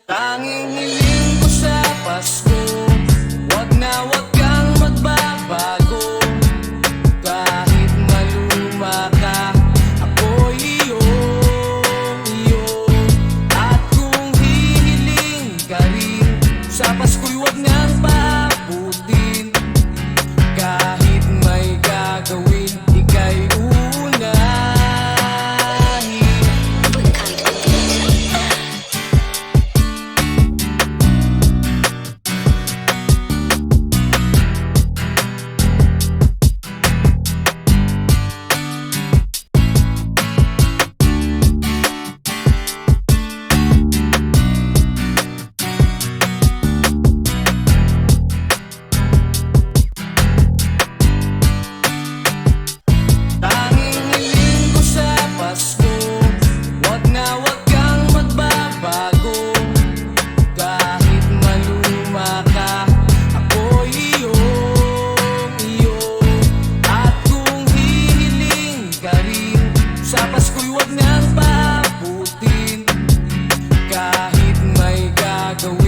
Tanging hiling ko sa Pasko, wag na wag kang magbabago. Kahit maluma ka, ako'y iyo. At kung hihiling ka rin, sa Pasko'y wag nang pabutin. Kahit may gagawin, ika'y uunahin. Sa Pasko'y wag nang pabutin. Kahit may gagawin,